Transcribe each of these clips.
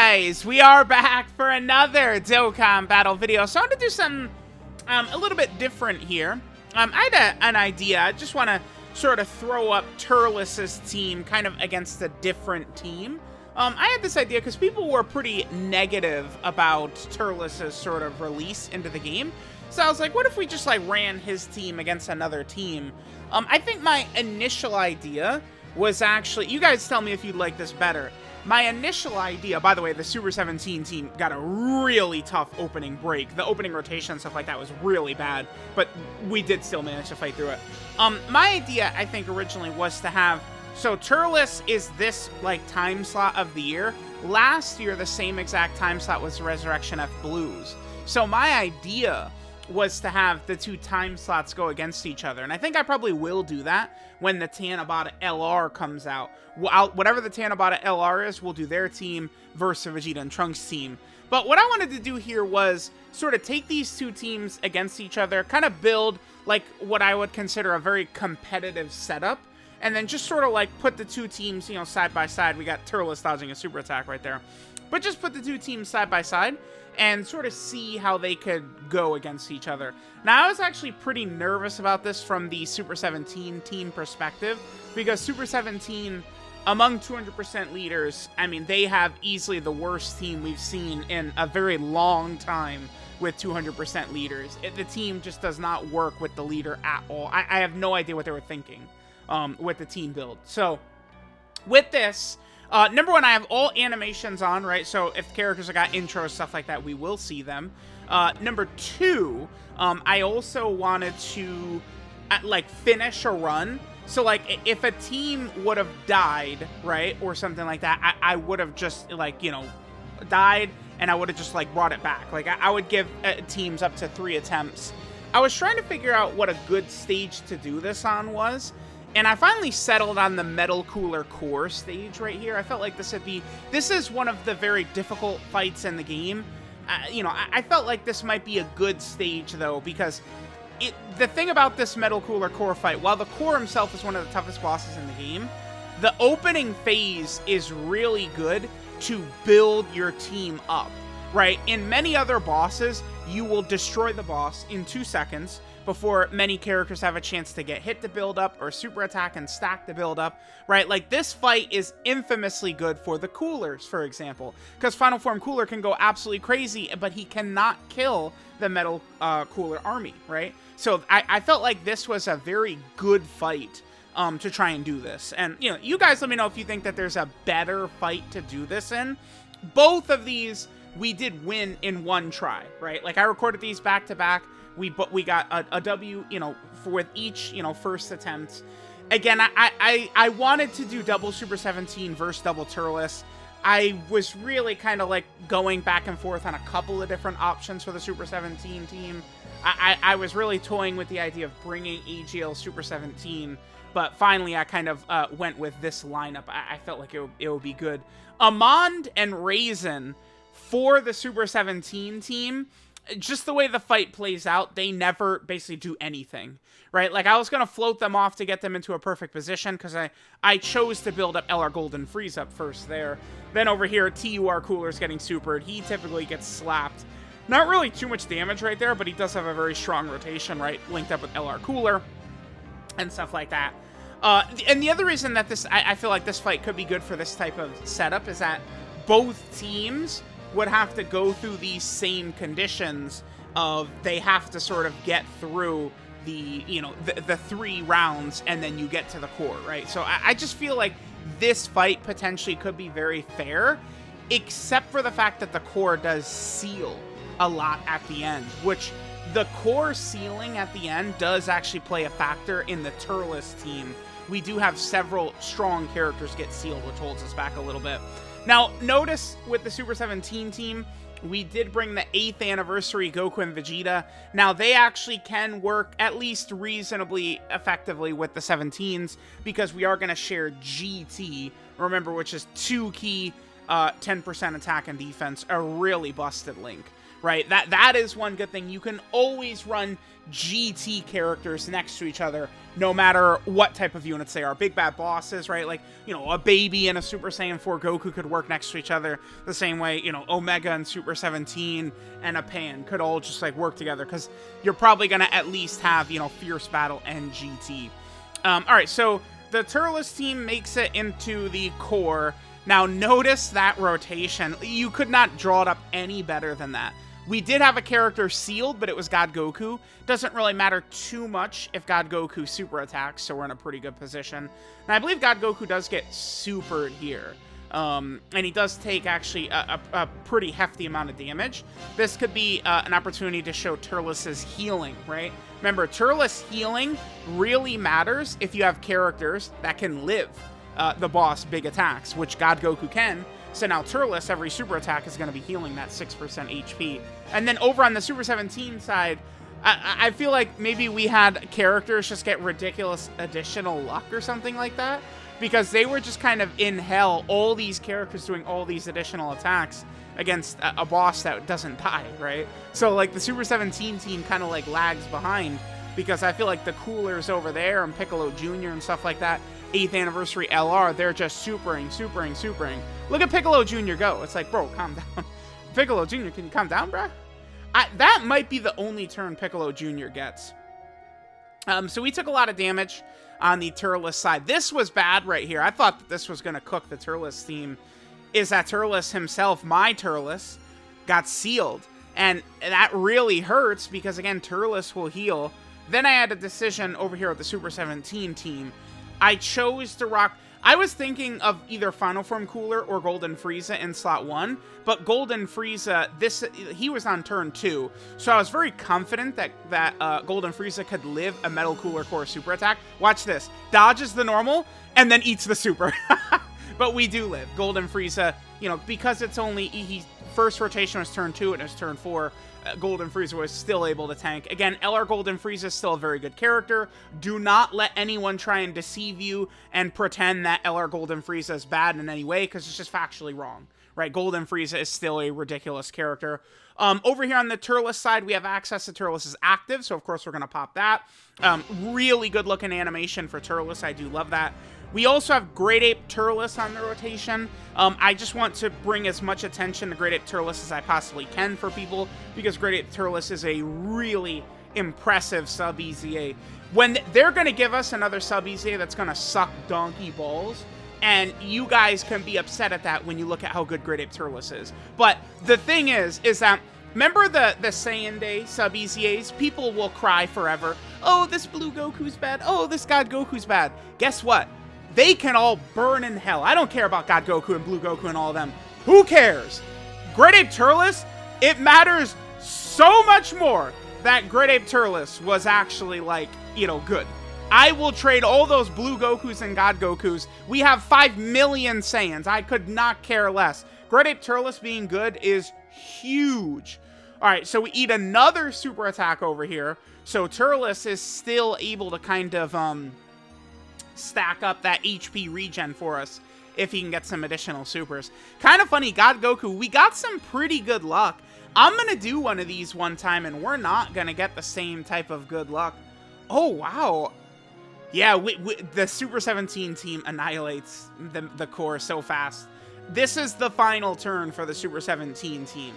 guys, we are back for another Dokkan battle video. So I want to do something a little bit different here. I had an idea. I just want to sort of throw up Turles' team kind of against a different team. I had this idea because people were pretty negative about Turles' sort of release into the game. So I was like, what if we just like ran his team against another team? I think my initial idea was actually, you guys tell me if you'd like this better. My initial idea, by the way, the Super 17 team got a really tough opening break. The opening rotation and stuff like that was really bad, but we did still manage to fight through it. My idea, I think, originally was to have, so Turles is this, like, time slot of the year. Last year, the same exact time slot was Resurrection F Blues. So my idea was to have the two time slots go against each other. And I think I probably will do that when the Tanabata LR comes out. Whatever the Tanabata LR is, we'll do their team versus Vegeta and Trunks' team. But what I wanted to do here was sort of take these two teams against each other, kind of build like what I would consider a very competitive setup, and then just sort of like put the two teams, you know, side by side. We got Turles dodging a super attack right there. But just put the two teams side by side and sort of see how they could go against each other. Now, I was actually pretty nervous about this from the Super 17 team perspective, because Super 17, among 200% leaders, I mean, they have easily the worst team we've seen in a very long time with 200% leaders. The team just does not work with the leader at all. I have no idea what they were thinking with the team build. So, with this, number one, I have all animations on, right? So if characters have got intros, stuff like that, we will see them. Number two, I also wanted to, like, finish a run. So, like, if a team would have died, right, or something like that, I would have just, like, you know, died, and I would have just, like, brought it back. Like, I would give teams up to 3 attempts. I was trying to figure out what a good stage to do this on was. And I finally settled on the Metal Cooler Core stage right here. I felt like this is one of the very difficult fights in the game. You know, I felt like this might be a good stage, though, because the thing about this Metal Cooler Core fight, while the Core himself is one of the toughest bosses in the game, the opening phase is really good to build your team up, right? In many other bosses, you will destroy the boss in 2 seconds, before many characters have a chance to get hit to build up or super attack and stack to build up, right? Like, this fight is infamously good for the Coolers, for example, because Final Form Cooler can go absolutely crazy, but he cannot kill the Metal Cooler army, right? So I felt like this was a very good fight to try and do this. And, you know, you guys let me know if you think that there's a better fight to do this in. Both of these we did win in one try, right? Like, I recorded these back to back. We got a W, you know, with each, you know, first attempt. Again, I wanted to do double Super 17 versus double Turles. I was really kind of like going back and forth on a couple of different options for the Super 17 team. I was really toying with the idea of bringing AGL Super 17, but finally I kind of went with this lineup. I felt like it would be good. Amand and Raisin for the Super 17 team, just the way the fight plays out, they never basically do anything, right? Like, I was going to float them off to get them into a perfect position, because I chose to build up LR Golden Freeze up first there. Then over here, TUR Cooler's getting supered. He typically gets slapped. Not really too much damage right there, but he does have a very strong rotation, right? Linked up with LR Cooler and stuff like that. And the other reason that I feel like this fight could be good for this type of setup is that both teams would have to go through these same conditions of they have to sort of get through the, you know, the 3 rounds, and then you get to the core, right? So I just feel like this fight potentially could be very fair, except for the fact that the core does seal a lot at the end, which the core sealing at the end does actually play a factor in the Turles team. We do have several strong characters get sealed, which holds us back a little bit. Now, notice with the Super 17 team, we did bring the 8th anniversary Goku and Vegeta. Now, they actually can work at least reasonably effectively with the 17s, because we are going to share GT, remember, which is 2 key, 10% attack and defense, a really busted link, right? That is one good thing. You can always run GT characters next to each other, no matter what type of units they are. Big bad bosses, right? Like, you know, a baby and a Super Saiyan 4 Goku could work next to each other the same way, you know, Omega and Super 17 and a Pan could all just, like, work together, because you're probably going to at least have, you know, Fierce Battle and GT. All right, so the Turles team makes it into the core. Now, notice that rotation. You could not draw it up any better than that. We did have a character sealed, but it was God Goku. Doesn't really matter too much if God Goku super attacks, so we're in a pretty good position. And I believe God Goku does get supered here. And he does take, actually, a pretty hefty amount of damage. This could be an opportunity to show Turles' healing, right? Remember, Turles healing really matters if you have characters that can live the boss big attacks, which God Goku can. So now Turles, every super attack is going to be healing that 6% HP. And then over on the Super 17 side, I feel like maybe we had characters just get ridiculous additional luck or something like that, because they were just kind of in hell, all these characters doing all these additional attacks against a boss that doesn't die, right? So, like, the Super 17 team kind of, like, lags behind, because I feel like the coolers over there and Piccolo Jr. and stuff like that, 8th anniversary LR, they're just supering. Look at Piccolo Jr. go. It's like, bro, calm down. Piccolo Jr., can you calm down, bruh? That might be the only turn Piccolo Jr. gets. So we took a lot of damage on the Turles side. This was bad right here. I thought that this was going to cook the Turles team. Is that Turles himself, my Turles, got sealed. And that really hurts because, again, Turles will heal. Then I had a decision over here with the Super 17 team. I chose to rock... I was thinking of either Final Form Cooler or Golden Frieza in slot 1, but Golden Frieza, he was on turn 2, so I was very confident that Golden Frieza could live a Metal Cooler Core super attack. Watch this. Dodges the normal, and then eats the super. But we do live. Golden Frieza, you know, because it's only... First rotation was turn 2, and it was turn 4. Golden Frieza was still able to tank. Again, LR Golden Frieza is still a very good character. Do not let anyone try and deceive you and pretend that LR Golden Frieza is bad in any way, because it's just factually wrong, right? Golden Frieza is still a ridiculous character. Over here on the Turles side, we have access to Turles' active, so of course we're going to pop that. Really good looking animation for Turles. I do love that. We also have Great Ape Turles on the rotation. I just want to bring as much attention to Great Ape Turles as I possibly can for people, because Great Ape Turles is a really impressive sub-EZA. When they're going to give us another sub-EZA that's going to suck donkey balls, and you guys can be upset at that when you look at how good Great Ape Turles is. But the thing is that, remember the Saiyan Day sub-EZAs? People will cry forever. Oh, this Blue Goku's bad. Oh, this God Goku's bad. Guess what? They can all burn in hell. I don't care about God Goku and Blue Goku and all of them. Who cares? Great Ape Turles, it matters so much more that Great Ape Turles was actually, like, you know, good. I will trade all those Blue Gokus and God Gokus. We have 5 million Saiyans. I could not care less. Great Ape Turles being good is huge. All right, so we eat another super attack over here. So Turles is still able to kind of, stack up that HP regen for us if he can get some additional supers. Kind of funny, God Goku, we got some pretty good luck. I'm going to do one of these one time, and we're not going to get the same type of good luck. Oh, wow. Yeah, the Super 17 team annihilates the core so fast. This is the final turn for the Super 17 team.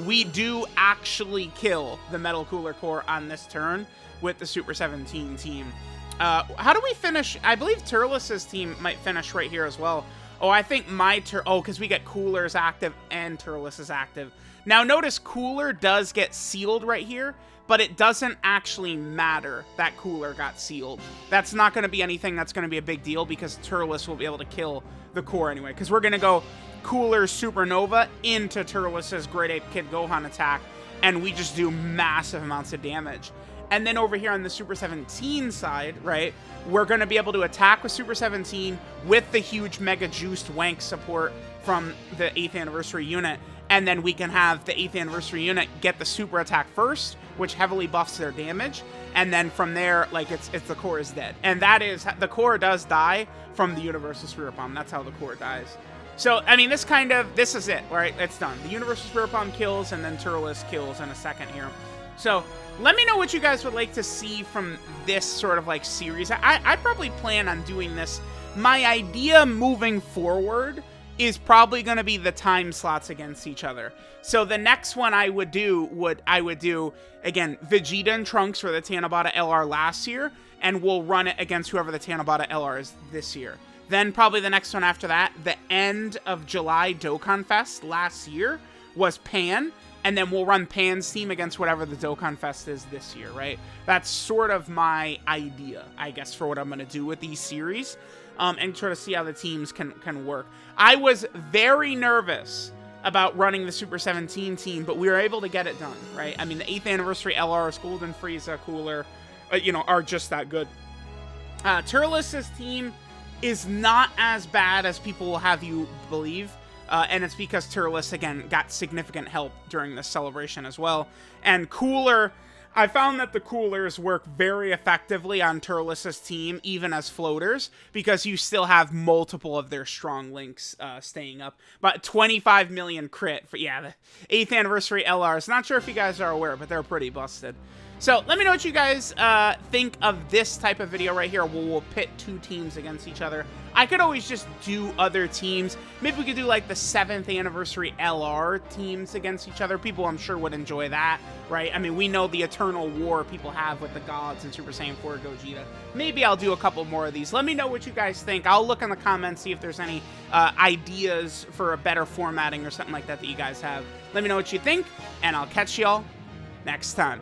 We do actually kill the Metal Cooler Core on this turn with the Super 17 team. How do we finish? I believe Turles' team might finish right here as well. Oh, I think because we get Cooler's active and Turles' active. Now, notice Cooler does get sealed right here, but it doesn't actually matter that Cooler got sealed. That's not going to be anything that's going to be a big deal, because Turles will be able to kill the core anyway, because we're going to go Cooler Supernova into Turles' Great Ape Kid Gohan attack, and we just do massive amounts of damage. And then over here on the Super 17 side, right, we're going to be able to attack with Super 17 with the huge Mega Juiced Wank support from the 8th Anniversary unit. And then we can have the 8th Anniversary unit get the super attack first, which heavily buffs their damage. And then from there, like, it's the core is dead. And that is, the core does die from the Universal Spirit Bomb. That's how the core dies. So, I mean, this is it, right? It's done. The Universal Spirit Bomb kills, and then Turles kills in a second here. So, let me know what you guys would like to see from this sort of, like, series. I probably plan on doing this. My idea moving forward is probably going to be the time slots against each other. So, the next one I would do, again, Vegeta and Trunks for the Tanabata LR last year, and we'll run it against whoever the Tanabata LR is this year. Then probably the next one after that, the end of July Dokkan Fest last year was Pan, and then we'll run Pan's team against whatever the Dokkan Fest is this year, right? That's sort of my idea, I guess, for what I'm going to do with these series, and sort of see how the teams can work. I was very nervous about running the Super 17 team, but we were able to get it done, right? I mean, the 8th anniversary LRs, Golden Frieza, Cooler, are just that good. Turles' team is not as bad as people will have you believe, and it's because Turles, again, got significant help during this celebration as well. And Cooler, I found that the Coolers work very effectively on Turles' team, even as floaters, because you still have multiple of their strong links staying up. But 25 million crit for, yeah, the 8th anniversary LRs. Not sure if you guys are aware, but they're pretty busted. So let me know what you guys think of this type of video right here, where we'll pit two teams against each other. I could always just do other teams. Maybe we could do like the 7th anniversary LR teams against each other. People, I'm sure, would enjoy that, right? I mean, we know the eternal war people have with the gods and Super Saiyan 4 Gogeta. Maybe I'll do a couple more of these. Let me know what you guys think. I'll look in the comments, see if there's any ideas for a better formatting or something like that that you guys have. Let me know what you think, and I'll catch y'all next time.